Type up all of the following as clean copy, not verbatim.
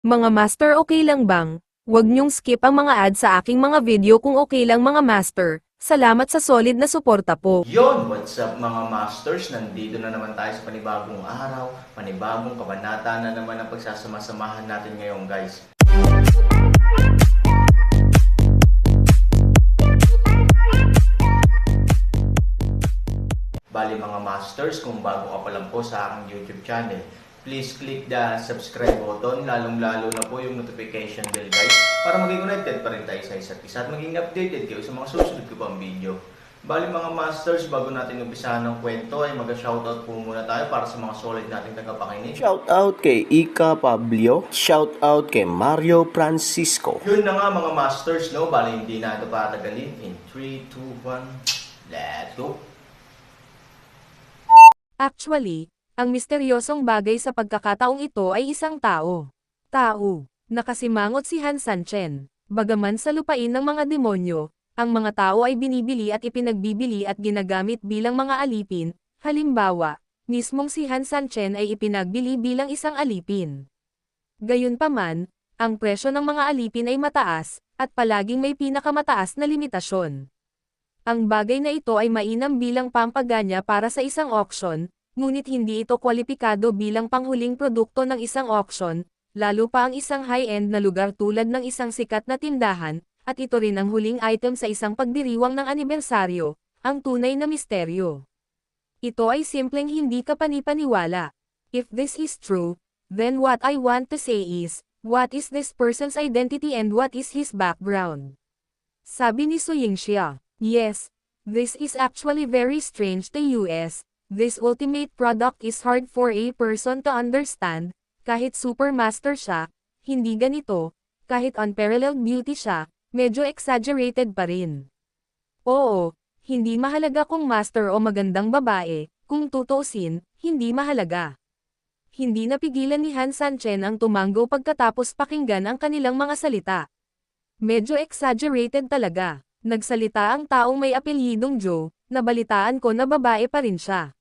Mga master, okay lang bang? Huwag niyong skip ang mga ads sa aking mga video kung okay lang mga master. Salamat sa solid na suporta po. Yon, what's up mga masters? Nandito na naman tayo sa panibagong araw, panibagong kabanata na naman ang pagsasama-samahan natin ngayon guys. Bali mga masters, kung bago ka pa lang po sa aking YouTube channel, please click the subscribe button, lalong-lalo na po yung notification bell guys, para maging connected pa rin tayo sa isa't isa at maging updated kayo sa mga susunod ko pang video. Bali mga masters, bago natin umpisahan ng kwento ay mag-shoutout po muna tayo para sa mga solid nating tagapakinig. Shoutout kay Ika Pablio, shoutout kay Mario Francisco. Yun na nga mga masters, no? Bali hindi na ito patagalin. In 3, 2, 1, let's go! Actually, ang misteryosong bagay sa pagkakataong ito ay isang tao. Tao, nakasimangot si Han Sanchen. Bagaman sa lupain ng mga demonyo, ang mga tao ay binibili at ipinagbibili at ginagamit bilang mga alipin. Halimbawa, mismong si Han Sanchen ay ipinagbili bilang isang alipin. Gayunpaman, ang presyo ng mga alipin ay mataas, at palaging may pinakamataas na limitasyon. Ang bagay na ito ay mainam bilang pampaganya para sa isang auction, ngunit hindi ito kwalipikado bilang panghuling produkto ng isang auction, lalo pa ang isang high-end na lugar tulad ng isang sikat na tindahan, at ito rin ang huling item sa isang pagdiriwang ng anibersaryo, ang tunay na misteryo. Ito ay simpleng hindi kapanipaniwala. If this is true, then what I want to say is, what is this person's identity and what is his background? Sabi ni Su Yingxia. Yes, this is actually very strange to us. This ultimate product is hard for a person to understand. Kahit supermaster siya, hindi ganito. Kahit unparalleled beauty siya, medyo exaggerated pa rin. Oo, hindi mahalaga kung master o magandang babae, kung tutuusin, hindi mahalaga. Hindi napigilan ni Han Sanchen ang tumango pagkatapos pakinggan ang kanilang mga salita. Medyo exaggerated talaga. Nagsalita ang taong may apelyidong Joe, nabalitaan ko na babae pa rin siya.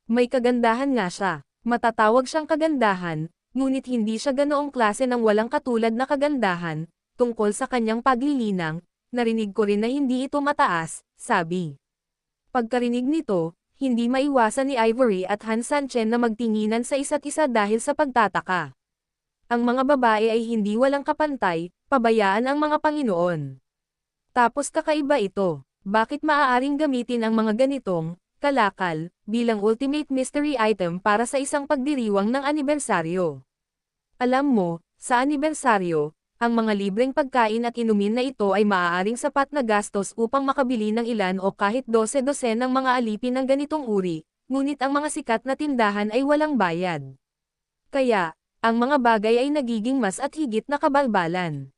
May kagandahan nga siya, matatawag siyang kagandahan, ngunit hindi siya ganoong klase ng walang katulad na kagandahan, tungkol sa kanyang paglilinang, narinig ko rin na hindi ito mataas, sabi. Pagkarinig nito, hindi maiwasan ni Ivory at Han Sanchen na magtinginan sa isa't isa dahil sa pagtataka. Ang mga babae ay hindi walang kapantay, pabayaan ang mga Panginoon. Tapos kakaiba ito, bakit maaaring gamitin ang mga ganitong kalakal bilang ultimate mystery item para sa isang pagdiriwang ng anibersaryo? Alam mo, sa anibersaryo, ang mga libreng pagkain at inumin na ito ay maaaring sapat na gastos upang makabili ng ilan o kahit 12 ng mga alipin ng ganitong uri, ngunit ang mga sikat na tindahan ay walang bayad. Kaya, ang mga bagay ay nagiging mas at higit na kabalbalan.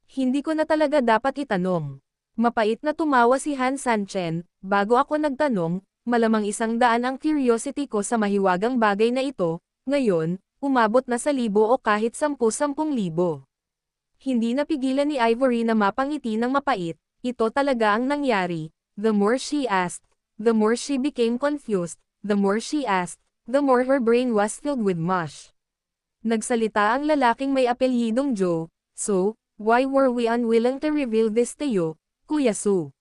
Hindi ko na talaga dapat itanong. Mapait na tumawa si Han Sanchen, bago ako nagtanong, malamang 100 ang curiosity ko sa mahiwagang bagay na ito, ngayon, umabot na sa 1,000 o kahit 10,000. Hindi napigilan ni Ivory na mapangiti ng mapait, ito talaga ang nangyari. The more she asked, the more she became confused, the more she asked, the more her brain was filled with mush. Nagsalita ang lalaking may apelyidong Joe, so, why were we unwilling to reveal this to you, Kuya Su?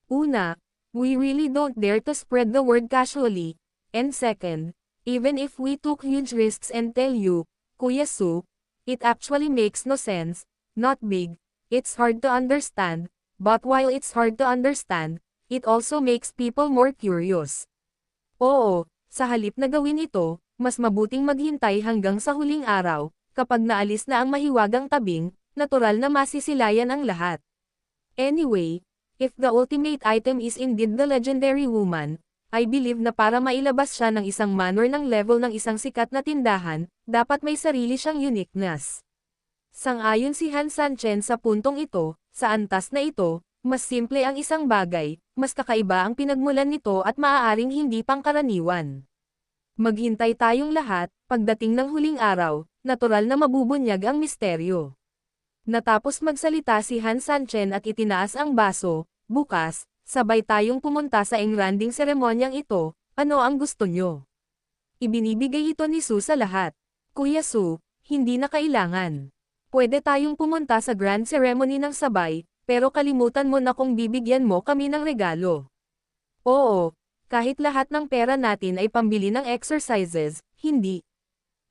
Una, we really don't dare to spread the word casually, and second, even if we took huge risks and tell you, Kuya Su, it actually makes no sense, not big, it's hard to understand, but while it's hard to understand, it also makes people more curious. Oo, sa halip na gawin ito, mas mabuting maghintay hanggang sa huling araw, kapag naalis na ang mahiwagang tabing, natural na masisilayan ang lahat. Anyway, if the ultimate item is indeed the legendary woman, I believe na para mailabas siya ng isang manner ng level ng isang sikat na tindahan, dapat may sarili siyang uniqueness. Sang-ayon si Han Sanchen sa puntong ito, sa antas na ito, mas simple ang isang bagay, mas kakaiba ang pinagmulan nito at maaaring hindi pangkaraniwan. Maghintay tayong lahat, pagdating ng huling araw, natural na mabubunyag ang misteryo. Natapos magsalita si Han Sanchen at itinaas ang baso, bukas, sabay tayong pumunta sa engranding seremonyang ito, ano ang gusto nyo? Ibinibigay ito ni Su sa lahat. Kuya Su, Hindi na kailangan. Pwede tayong pumunta sa grand ceremony ng sabay, pero kalimutan mo na kung bibigyan mo kami ng regalo. Oo, kahit lahat ng pera natin ay pambili ng exercises, hindi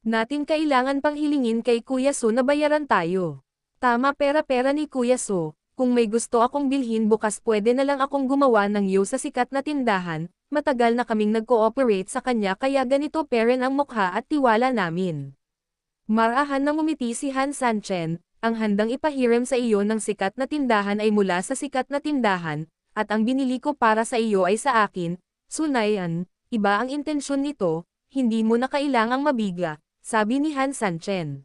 natin kailangan pang hilingin kay Kuya So na bayaran tayo. Tama, pera-pera ni Kuya So. Kung may gusto akong bilhin bukas pwede na lang akong gumawa ng yo sa sikat na tindahan, matagal na kaming nag-cooperate sa kanya kaya ganito peren ang mukha at tiwala namin. Marahan na ngumiti si Han Sanchen, ang handang ipahiram sa iyo ng sikat na tindahan ay mula sa sikat na tindahan, at ang binili ko para sa iyo ay sa akin. Sunayan, iba ang intensyon nito, hindi mo na kailangang mabigla, sabi ni Han Sanchen.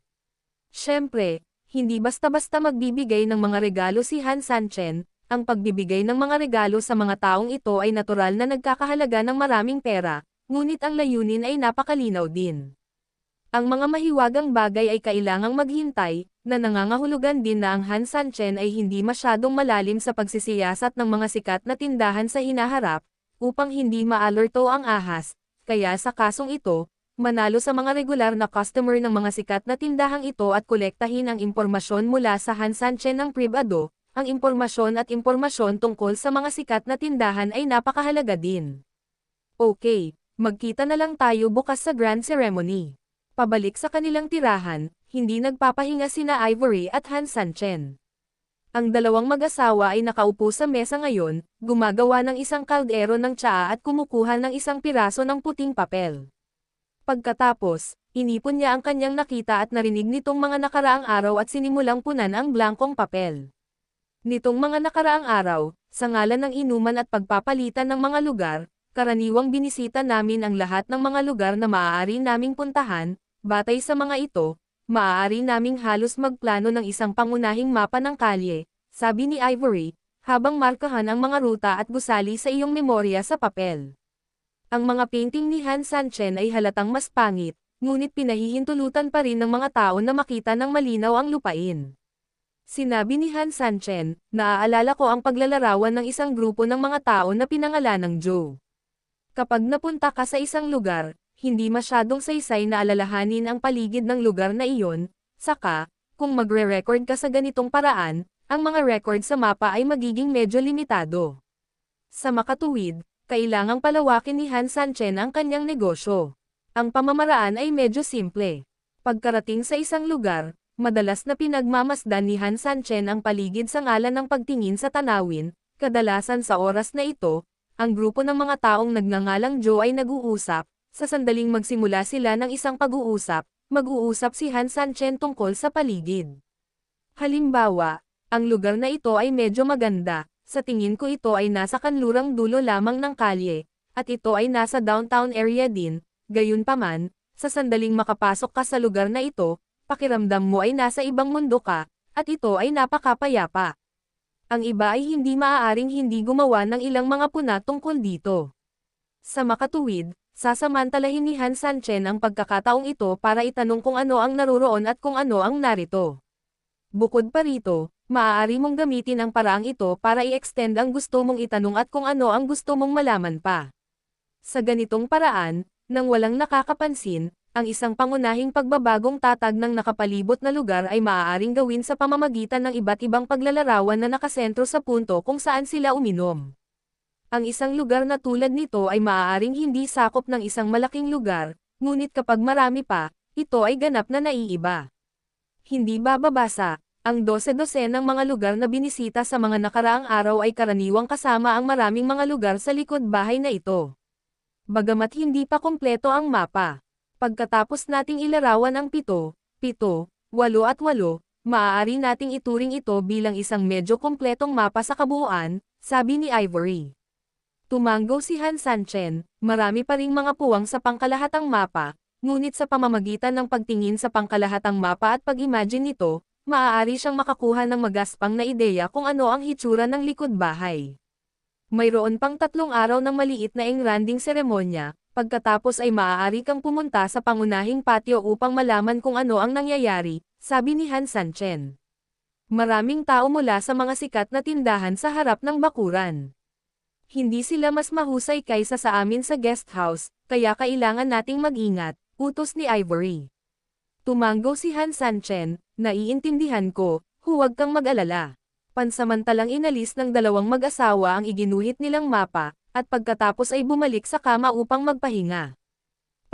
Siyempre, hindi basta-basta magbibigay ng mga regalo si Han Sanchen, ang pagbibigay ng mga regalo sa mga taong ito ay natural na nagkakahalaga ng maraming pera, ngunit ang layunin ay napakalinaw din. Ang mga mahiwagang bagay ay kailangang maghintay, na nangangahulugan din na ang Han Sanchen ay hindi masyadong malalim sa pagsisiyasat ng mga sikat na tindahan sa hinaharap, upang hindi maalerto ang ahas, kaya sa kasong ito, manalo sa mga regular na customer ng mga sikat na tindahang ito at kolektahin ang impormasyon mula sa Han Sanchen ng pribado, ang impormasyon at impormasyon tungkol sa mga sikat na tindahan ay napakahalaga din. Okay, magkita na lang tayo bukas sa grand ceremony. Pabalik sa kanilang tirahan, hindi nagpapahinga sina Ivory at Han Sanchen. Ang dalawang mag-asawa ay nakaupo sa mesa ngayon, gumagawa ng isang kaldero ng tsaa at kumukuha ng isang piraso ng puting papel. Pagkatapos, inipon niya ang kanyang nakita at narinig nitong mga nakaraang araw at sinimulang punan ang blankong papel. Nitong mga nakaraang araw, sa ngalan ng inuman at pagpapalitan ng mga lugar, karaniwang binisita namin ang lahat ng mga lugar na maaari naming puntahan, batay sa mga ito, maaari naming halos magplano ng isang pangunahing mapa ng kalye, sabi ni Ivory, habang markahan ang mga ruta at gusali sa iyong memorya sa papel. Ang mga painting ni Han Sanchen ay halatang mas pangit, ngunit pinahihintulutan pa rin ng mga tao na makita ng malinaw ang lupain. Sinabi ni Han Sanchen, naaalala ko ang paglalarawan ng isang grupo ng mga tao na pinangalanang Joe. Kapag napunta ka sa isang lugar, hindi masyadong saysay na alalahanin ang paligid ng lugar na iyon, saka, kung magre-record ka sa ganitong paraan, ang mga record sa mapa ay magiging medyo limitado. Sa makatuwid, kailangang palawakin ni Han Sanchen ang kanyang negosyo. Ang pamamaraan ay medyo simple. Pagkarating sa isang lugar, madalas na pinagmamasdan ni Han Sanchen ang paligid sa ngalan ng pagtingin sa tanawin, kadalasan sa oras na ito, ang grupo ng mga taong nagngangalang Joe ay nag-uusap, sa sandaling magsimula sila ng isang pag-uusap, mag-uusap si Han Sanchen tungkol sa paligid. Halimbawa, ang lugar na ito ay medyo maganda. Sa tingin ko ito ay nasa kanlurang dulo lamang ng kalye, at ito ay nasa downtown area din, gayunpaman, sa sandaling makapasok ka sa lugar na ito, pakiramdam mo ay nasa ibang mundo ka, at ito ay napakapayapa. Ang iba ay hindi maaaring hindi gumawa ng ilang mga puna tungkol dito. Sa makatuwid, sasamantalahin ni Han Sanchen ang pagkakataong ito para itanong kung ano ang naroroon at kung ano ang narito. Bukod pa rito, maaari mong gamitin ang paraang ito para i-extend ang gusto mong itanong at kung ano ang gusto mong malaman pa. Sa ganitong paraan, nang walang nakakapansin, ang isang pangunahing pagbabagong tatag ng nakapalibot na lugar ay maaaring gawin sa pamamagitan ng iba't ibang paglalarawan na nakasentro sa punto kung saan sila uminom. Ang isang lugar na tulad nito ay maaaring hindi sakop ng isang malaking lugar, ngunit kapag marami pa, ito ay ganap na naiiba. Hindi bababasa. Ang 12 ng mga lugar na binisita sa mga nakaraang araw ay karaniwang kasama ang maraming mga lugar sa likod bahay na ito. Bagamat hindi pa kompleto ang mapa. Pagkatapos nating ilarawan ang 7, 8 at 8, maaari nating ituring ito bilang isang medyo kompletong mapa sa kabuuan, sabi ni Ivory. Tumanggo si Han Sanchen, marami pa ring mga puwang sa pangkalahatang mapa, ngunit sa pamamagitan ng pagtingin sa pangkalahatang mapa at pag-imagine nito, maaari siyang makakuha ng magaspang na ideya kung ano ang hitsura ng likod bahay. Mayroon pang 3 araw ng maliit na engranding seremonya, pagkatapos ay maaari kang pumunta sa pangunahing patio upang malaman kung ano ang nangyayari, sabi ni Han Sanchen. Maraming tao mula sa mga sikat na tindahan sa harap ng bakuran. Hindi sila mas mahusay kaysa sa amin sa guest house, kaya kailangan nating mag-ingat, utos ni Ivory. Tumango si Han Sanchen, naiintindihan ko, huwag kang mag-alala. Pansamantalang inalis ng dalawang mag-asawa ang iginuhit nilang mapa, at pagkatapos ay bumalik sa kama upang magpahinga.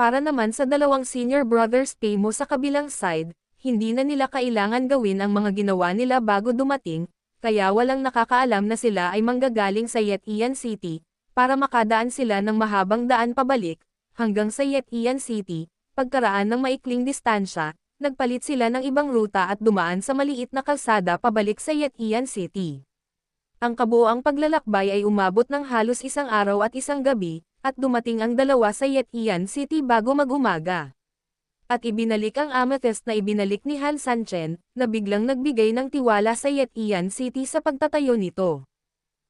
Para naman sa dalawang senior brothers Pemo sa kabilang side, hindi na nila kailangan gawin ang mga ginawa nila bago dumating, kaya walang nakakaalam na sila ay manggagaling sa Yetian City, para makadaan sila ng mahabang daan pabalik, hanggang sa Yetian City, pagkaraan ng maikling distansya, nagpalit sila ng ibang ruta at dumaan sa maliit na kalsada pabalik sa Yetian City. Ang kabuoang paglalakbay ay umabot ng halos isang araw at isang gabi, at dumating ang dalawa sa Yetian City bago mag-umaga. At ibinalik ang amethyst na ibinalik ni Han Sanchen, na biglang nagbigay ng tiwala sa Yetian City sa pagtatayo nito.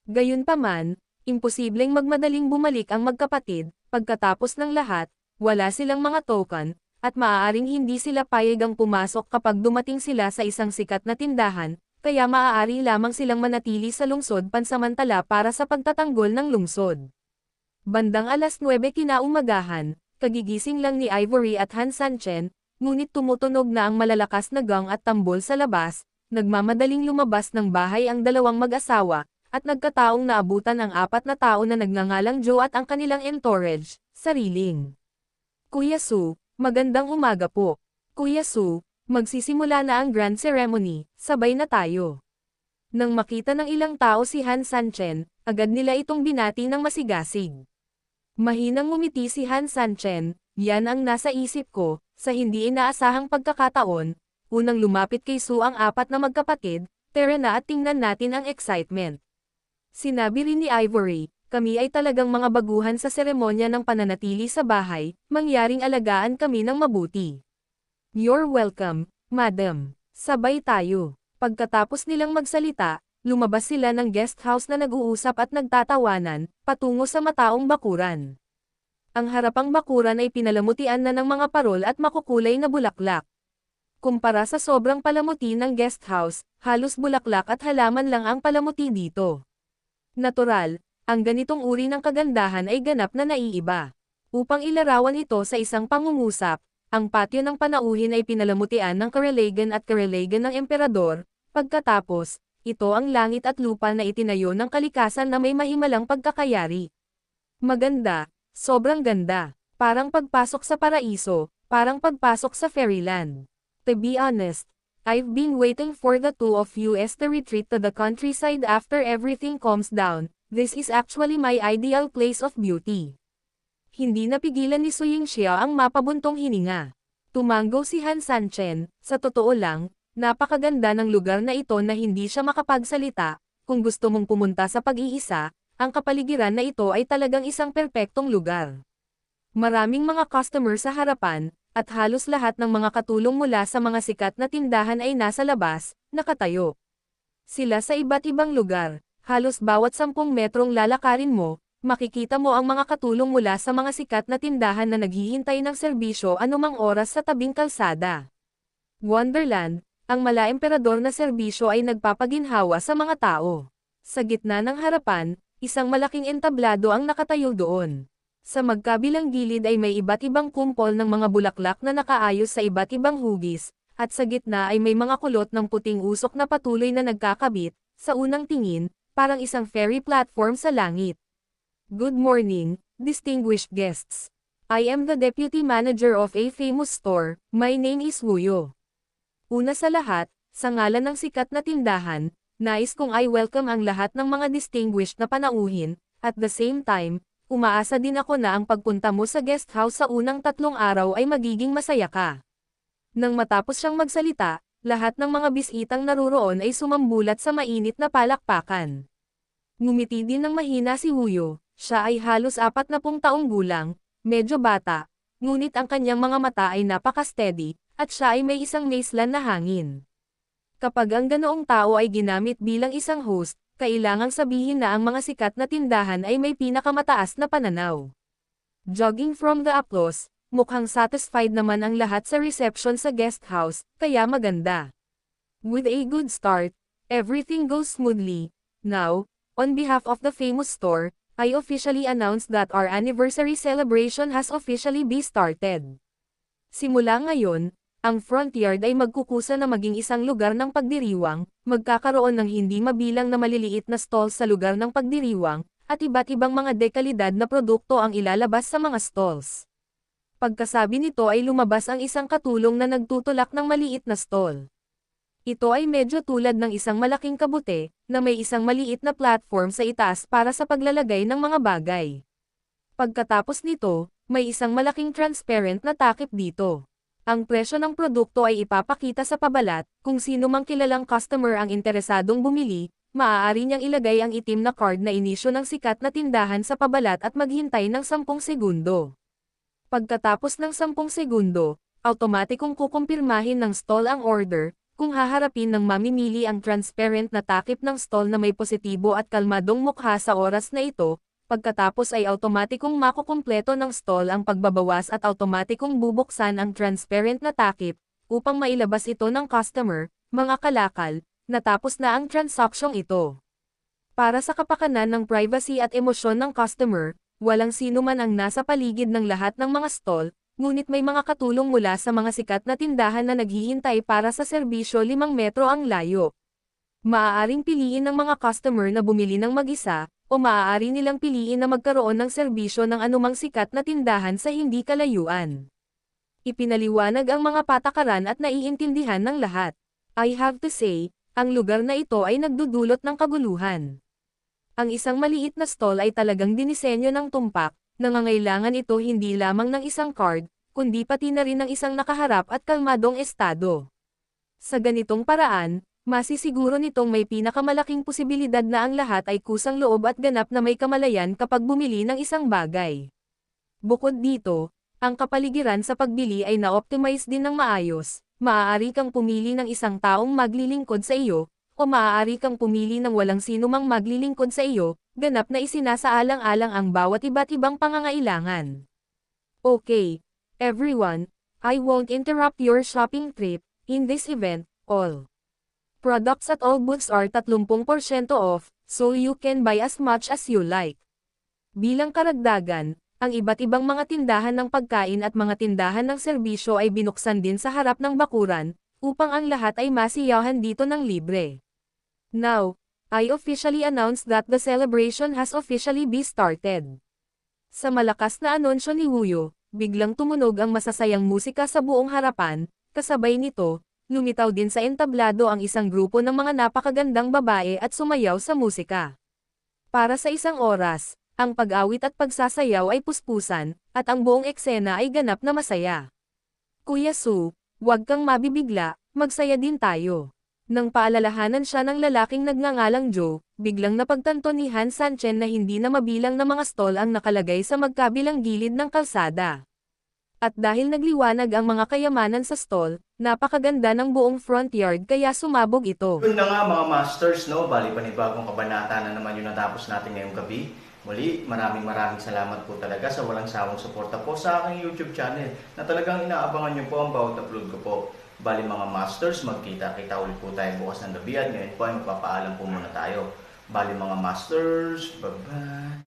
Gayunpaman, imposibleng magmadaling bumalik ang magkapatid, pagkatapos ng lahat, wala silang mga token, at maaaring hindi sila payagang pumasok kapag dumating sila sa isang sikat na tindahan, kaya maaari lamang silang manatili sa lungsod pansamantala para sa pagtatanggol ng lungsod. Bandang alas 9 kinaumagahan, kagigising lang ni Ivory at Han Sanchen, ngunit tumutunog na ang malalakas na gong at tambol sa labas, nagmamadaling lumabas ng bahay ang dalawang mag-asawa, at nagkataong naabutan ang 4 na tao na nagngangalang Joe at ang kanilang entourage, sariling. Kuya Su, magandang umaga po. Kuya Su, magsisimula na ang grand ceremony, sabay na tayo. Nang makita ng ilang tao si Han Sanchen, agad nila itong binati ng masigasig. Mahinang ngumiti si Han Sanchen, yan ang nasa isip ko, sa hindi inaasahang pagkakataon, unang lumapit kay Su ang 4 na magkapatid, tara na at tingnan natin ang excitement. Sinabi rin ni Ivory, kami ay talagang mga baguhan sa seremonya ng pananatili sa bahay, mangyaring alagaan kami ng mabuti. You're welcome, madam. Sabay tayo. Pagkatapos nilang magsalita, lumabas sila ng guest house na nag-uusap at nagtatawanan, patungo sa mataong bakuran. Ang harapang bakuran ay pinalamutian na ng mga parol at makukulay na bulaklak. Kumpara sa sobrang palamuti ng guest house, halos bulaklak at halaman lang ang palamuti dito. Natural, ang ganitong uri ng kagandahan ay ganap na naiiba. Upang ilarawan ito sa isang pangungusap, ang patio ng panauhin ay pinalamutian ng karelagan at karelagan ng emperador, pagkatapos, ito ang langit at lupa na itinayo ng kalikasan na may mahimalang pagkakayari. Maganda, sobrang ganda, parang pagpasok sa paraiso, parang pagpasok sa fairyland. To be honest, I've been waiting for the two of you as the retreat to the countryside after everything calms down. This is actually my ideal place of beauty. Hindi napigilan ni Su Yingxia ang mapabuntong hininga. Tumango si Han Sanchen, sa totoo lang, napakaganda ng lugar na ito na hindi siya makapagsalita, kung gusto mong pumunta sa pag-iisa, ang kapaligiran na ito ay talagang isang perpektong lugar. Maraming mga customer sa harapan, at halos lahat ng mga katulong mula sa mga sikat na tindahan ay nasa labas, nakatayo. Sila sa iba't ibang lugar, halos bawat 10 metrong lalakarin mo, makikita mo ang mga katulong mula sa mga sikat na tindahan na naghihintay ng serbisyo anumang oras sa tabing kalsada. Wonderland, ang mala-emperador na serbisyo ay nagpapaginhawa sa mga tao. Sa gitna ng harapan, isang malaking entablado ang nakatayo doon. Sa magkabilang gilid ay may iba't ibang kumpol ng mga bulaklak na nakaayos sa iba't ibang hugis, at sa gitna ay may mga kulot ng puting usok na patuloy na nagkakabit, sa unang tingin, parang isang fairy platform sa langit. Good morning, distinguished guests. I am the deputy manager of a famous store, my name is Wuyo. Una sa lahat, sa ngalan ng sikat na tindahan, nais kong i-welcome ang lahat ng mga distinguished na panauhin, at the same time, umaasa din ako na ang pagpunta mo sa guest house sa unang 3 araw ay magiging masaya ka. Nang matapos siyang magsalita, lahat ng mga bisitang naruroon ay sumambulat sa mainit na palakpakan. Ngumiti din ng mahina si Wuyo, siya ay halos 40 taong gulang, medyo bata, ngunit ang kanyang mga mata ay napaka-steady, at siya ay may isang maislan na hangin. Kapag ang ganoong tao ay ginamit bilang isang host, kailangang sabihin na ang mga sikat na tindahan ay may pinakamataas na pananaw. Jogging from the applause, mukhang satisfied naman ang lahat sa reception sa guest house, kaya maganda. With a good start, everything goes smoothly. Now, on behalf of the famous store, I officially announce that our anniversary celebration has officially been started. Simula ngayon, ang front yard ay magkukusa na maging isang lugar ng pagdiriwang, magkakaroon ng hindi mabilang na maliliit na stalls sa lugar ng pagdiriwang, at iba't ibang mga dekalidad na produkto ang ilalabas sa mga stalls. Pagkasabi nito ay lumabas ang isang katulong na nagtutulak ng maliit na stall. Ito ay medyo tulad ng isang malaking kabute, na may isang maliit na platform sa itaas para sa paglalagay ng mga bagay. Pagkatapos nito, may isang malaking transparent na takip dito. Ang presyo ng produkto ay ipapakita sa pabalat, kung sino mang kilalang customer ang interesadong bumili, maaari niyang ilagay ang itim na card na inisyo ng sikat na tindahan sa pabalat at maghintay ng 10 segundo. Pagkatapos ng 10 segundo, automatikong kukumpirmahin ng stall ang order, kung haharapin ng mamimili ang transparent na takip ng stall na may positibo at kalmadong mukha sa oras na ito. Pagkatapos ay automatikong makukumpleto ng stall ang pagbabawas at automatikong bubuksan ang transparent na takip, upang mailabas ito ng customer, mga kalakal, natapos na ang transaksyong ito. Para sa kapakanan ng privacy at emosyon ng customer, walang sino man ang nasa paligid ng lahat ng mga stall, ngunit may mga katulong mula sa mga sikat na tindahan na naghihintay para sa serbisyo 5 metro ang layo. Maaaring piliin ng mga customer na bumili ng mag-isa, o maaari nilang piliin na magkaroon ng serbisyo ng anumang sikat na tindahan sa hindi kalayuan. Ipinaliwanag ang mga patakaran at naiintindihan ng lahat. I have to say, ang lugar na ito ay nagdudulot ng kaguluhan. Ang isang maliit na stall ay talagang dinisenyo ng tumpak, nangangailangan ito hindi lamang ng isang card, kundi pati na rin ng isang nakaharap at kalmadong estado. Sa ganitong paraan, masisiguro nitong may pinakamalaking posibilidad na ang lahat ay kusang loob at ganap na may kamalayan kapag bumili ng isang bagay. Bukod dito, ang kapaligiran sa pagbili ay na-optimize din ng maayos. Maaari kang pumili ng isang taong maglilingkod sa iyo, o maaari kang pumili ng walang sino mang maglilingkod sa iyo, ganap na isinasaalang-alang ang bawat iba't ibang pangangailangan. Okay, everyone, I won't interrupt your shopping trip. In this event, all products at all booths are 30% off, so you can buy as much as you like. Bilang karagdagan, ang iba't ibang mga tindahan ng pagkain at mga tindahan ng serbisyo ay binuksan din sa harap ng bakuran, upang ang lahat ay masiyahan dito ng libre. Now, I officially announce that the celebration has officially been started. Sa malakas na anunsyo ni Wuyo, biglang tumunog ang masasayang musika sa buong harapan, kasabay nito, lumitaw din sa entablado ang isang grupo ng mga napakagandang babae at sumayaw sa musika. Para sa isang oras, ang pag-awit at pagsasayaw ay puspusan, at ang buong eksena ay ganap na masaya. Kuya Su, huwag kang mabibigla, magsaya din tayo. Nang paalalahanan siya ng lalaking nagngangalang Joe, biglang napagtanto ni Han Sanchen na hindi na mabilang na mga stall ang nakalagay sa magkabilang gilid ng kalsada. At dahil nagliwanag ang mga kayamanan sa stall, napakaganda ng buong front yard kaya sumabog ito. Yun na nga mga masters, no? Bali panibagong kabanata na naman yung natapos natin ngayong gabi. Muli, maraming salamat po talaga sa walang sawang suporta po sa aking YouTube channel na talagang inaabangan nyo po ang bawat upload ko po. Bali mga masters, magkita-kita ulit po tayo bukas ng gabi at ngayon po ay magpapaalam po muna tayo. Bali mga masters, bye-bye!